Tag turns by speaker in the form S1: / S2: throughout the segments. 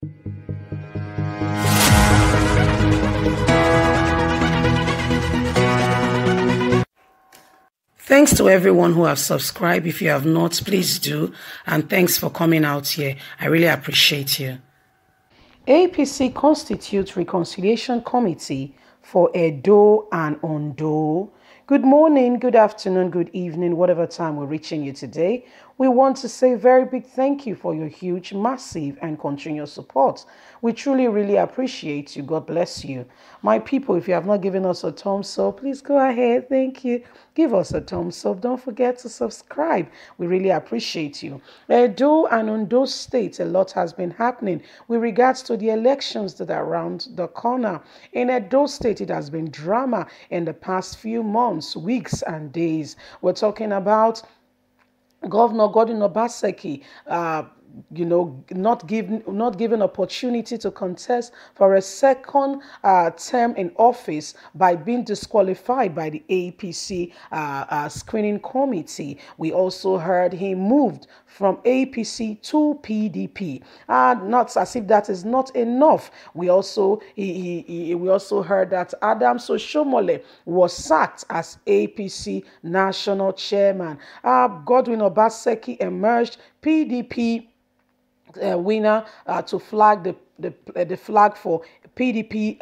S1: Thanks to everyone who have subscribed. If you have not, please do. And thanks for coming out here. I really appreciate you. APC constitutes Reconciliation Committee for Edo and Ondo. Good morning, good afternoon, good evening, whatever time we're reaching you today. We want to say a very big thank you for your huge, massive, and continuous support. We truly, really appreciate you. God bless you. My people, if you have not given us a thumbs up, please go ahead. Thank you. Give us a thumbs up. Don't forget to subscribe. We really appreciate you. Edo and Ondo State, a lot has been happening with regards to the elections that are around the corner. In Edo State, it has been drama in the past few months, weeks, and days. We're talking about Governor Godwin Obaseki, not given opportunity to contest for a second term in office by being disqualified by the APC screening committee. We also heard he moved from APC to PDP. Not as if that is not enough. We also heard that Adams Oshomole was sacked as APC national chairman. Godwin Obaseki emerged PDP winner to flag the flag for PDP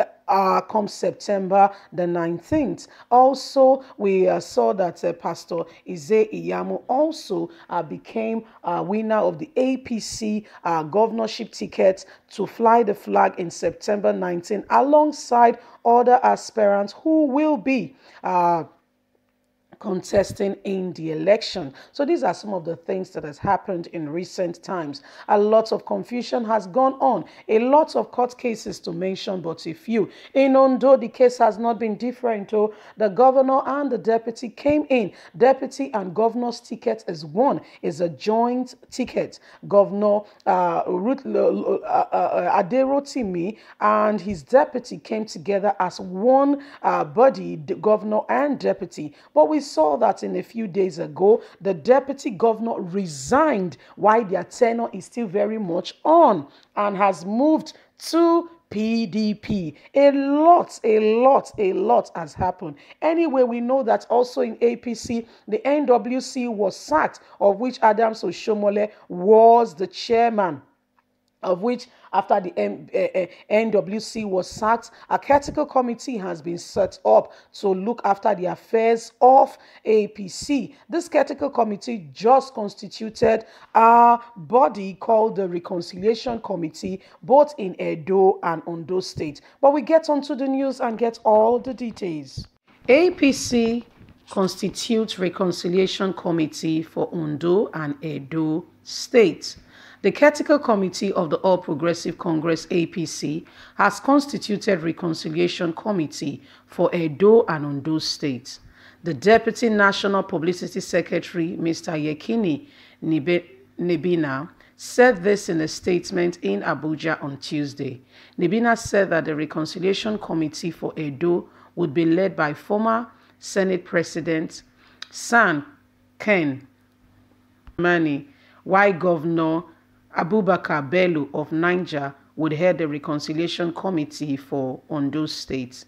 S1: come September the 19th. Also, we saw that Pastor Ize Iyamu also became winner of the APC governorship ticket to fly the flag in September 19th, alongside other aspirants who will be contesting in the election. So these are some of the things that has happened in recent times. A lot of confusion has gone on, a lot of court cases to mention but a few. In Ondo, the case has not been different. The governor and the deputy came in. Deputy and governor's ticket is one, is a joint ticket. Governor Aderotimi and his deputy came together as one body, the governor and deputy. But we saw that in a few days ago, the deputy governor resigned while their tenure is still very much on and has moved to PDP. A lot has happened. Anyway, we know that also in APC, the NWC was sacked, of which Adams Oshomole was the chairman, of which after the NWC was sacked, a caretaker committee has been set up to look after the affairs of APC. This caretaker committee just constituted a body called the Reconciliation Committee, both in Edo and Ondo State. But we get onto the news and get all the details. APC constitutes Reconciliation Committee for Ondo and Edo State. The Caretaker Committee of the All Progressive Congress APC has constituted Reconciliation Committee for Edo and Ondo States. The Deputy National Publicity Secretary, Mr. Yekini Nebina, said this in a statement in Abuja on Tuesday. Nebina said that the Reconciliation Committee for Edo would be led by former Senate President San Ken Mani, while Governor Abubakar Bello of Niger would head the Reconciliation Committee for Ondo State.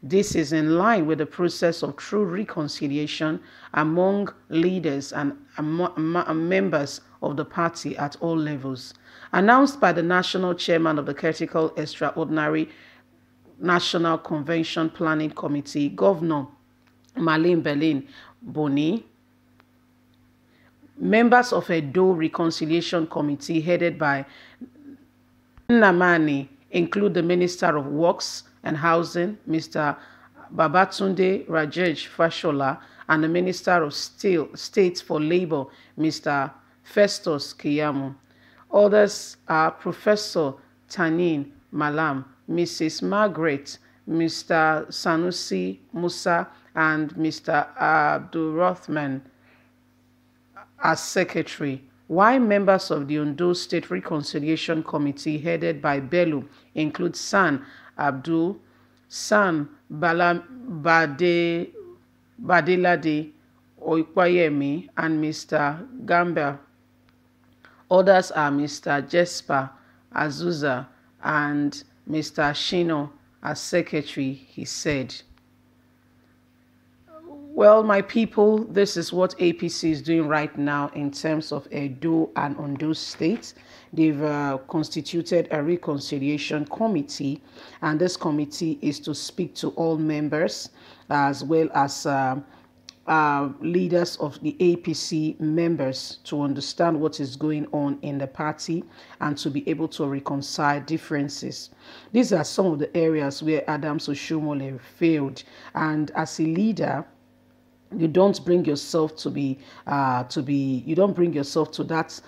S1: This is in line with the process of true reconciliation among leaders and members of the party at all levels. Announced by the National Chairman of the Caretaker Extraordinary National Convention Planning Committee, Governor Malim Berlin Boni, members of Edo Reconciliation Committee headed by Nnamani include the Minister of Works and Housing, Mr. Babatunde Rajesh Fashola, and the Minister of State for Labor, Mr. Festus Keyamo. Others are Professor Tanin Malam, Mrs. Margaret, Mr. Sanusi Musa, and Mr. Abdulrahman as secretary, while members of the Ondo State Reconciliation Committee headed by Bello include San Abdul, San Badelade Oikwayemi, and Mr. Gamba. Others are Mr. Jesper Azusa, and Mr. Shino as secretary, he said, well, my people, this is what APC is doing right now in terms of Edo and Ondo states. They've constituted a reconciliation committee, and this committee is to speak to all members as well as leaders of the APC members to understand what is going on in the party and to be able to reconcile differences. These are some of the areas where Adams Oshomole failed, and as a leader, you don't bring yourself you don't bring yourself to that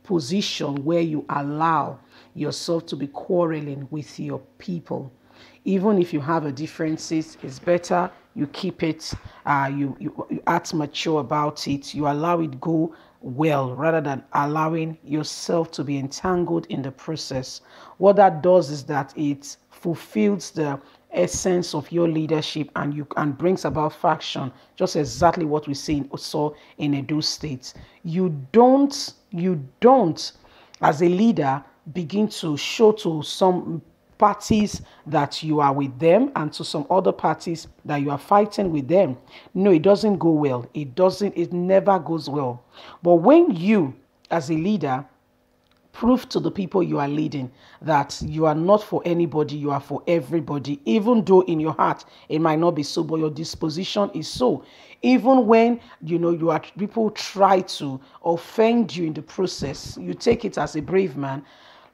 S1: position where you allow yourself to be quarreling with your people. Even if you have a differences, it's better you keep it, you act mature about it, you allow it go well rather than allowing yourself to be entangled in the process. What that does is that it fulfills the essence of your leadership and brings about faction, just exactly what we saw in Edo State. You don't as a leader begin to show to some parties that you are with them and to some other parties that you are fighting with them. No, it doesn't go well. It never goes well. But when you as a leader prove to the people you are leading that you are not for anybody, you are for everybody, even though in your heart it might not be so, but your disposition is so. Even when people try to offend you in the process, you take it as a brave man,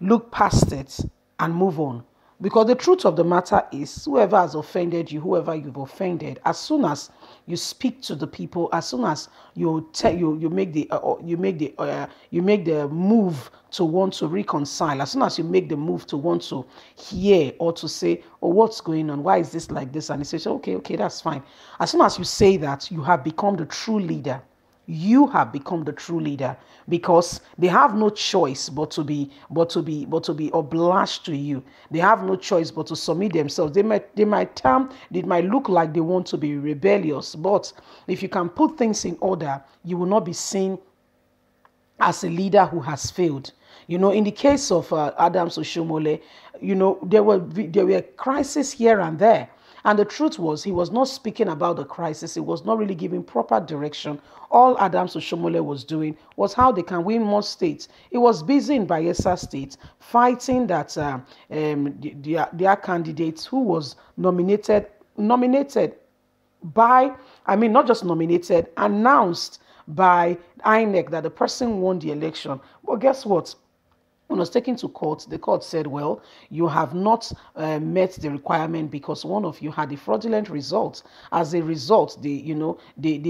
S1: look past it and move on. Because the truth of the matter is, whoever has offended you, whoever you've offended, as soon as you speak to the people, as soon as you make the move to want to reconcile, as soon as you make the move to want to hear or to say, oh, what's going on? Why is this like this? And he says, okay, that's fine. As soon as you say that, you have become the true leader. You have become the true leader, because they have no choice but to be obliged to you. They have no choice but to submit themselves. They might look like they want to be rebellious, but if you can put things in order, you will not be seen as a leader who has failed. In the case of Adams Oshomole, there were crises here and there. And the truth was, he was not speaking about the crisis. He was not really giving proper direction. All Adams Oshomole was doing was how they can win more states. He was busy in Bayelsa State fighting that their candidate who was nominated by, not just nominated, announced by INEC that the person won the election. But guess what? When I was taken to court, the court said, well, you have not met the requirement because one of you had a fraudulent result. As a result, they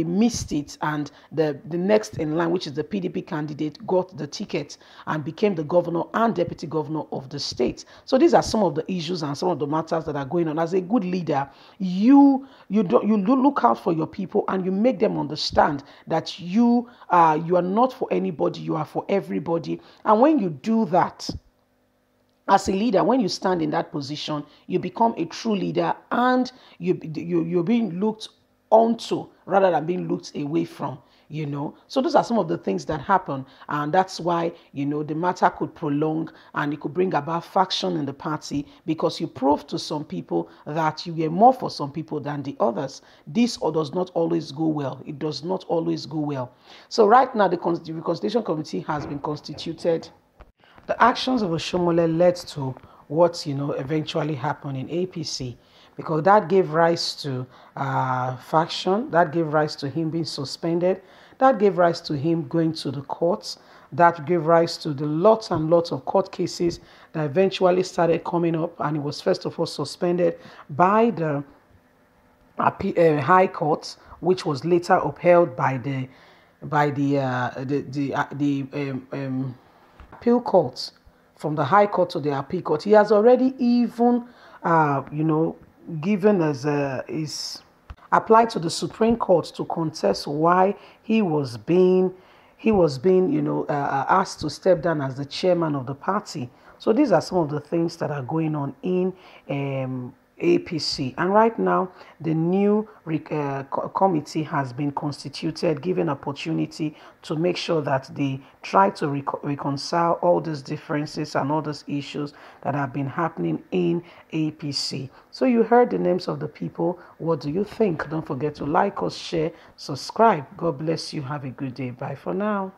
S1: missed it, and the next in line, which is the PDP candidate, got the ticket and became the governor and deputy governor of the state. So these are some of the issues and some of the matters that are going on. As a good leader, you look out for your people and you make them understand that you are not for anybody, you are for everybody. And when you do that, as a leader, when you stand in that position, you become a true leader, and you're being looked onto rather than being looked away from. So those are some of the things that happen, and that's why the matter could prolong and it could bring about faction in the party, because you prove to some people that you were more for some people than the others. This does not always go well. It does not always go well. So right now, the Reconciliation Committee has been constituted. The actions of Oshomole led to what eventually happened in APC, because that gave rise to faction, that gave rise to him being suspended, that gave rise to him going to the courts, that gave rise to the lots and lots of court cases that eventually started coming up, and he was first of all suspended by the High Court, which was later upheld by the appeal courts, from the High Court to the appeal court. He has already even, given as is applied to the Supreme Court to contest why he was being asked to step down as the chairman of the party. So these are some of the things that are going on in APC. And right now, the new committee has been constituted, given opportunity to make sure that they try to reconcile all these differences and all these issues that have been happening in APC. So you heard the names of the people. What do you think? Don't forget to like us, share, subscribe. God bless you. Have a good day. Bye for now.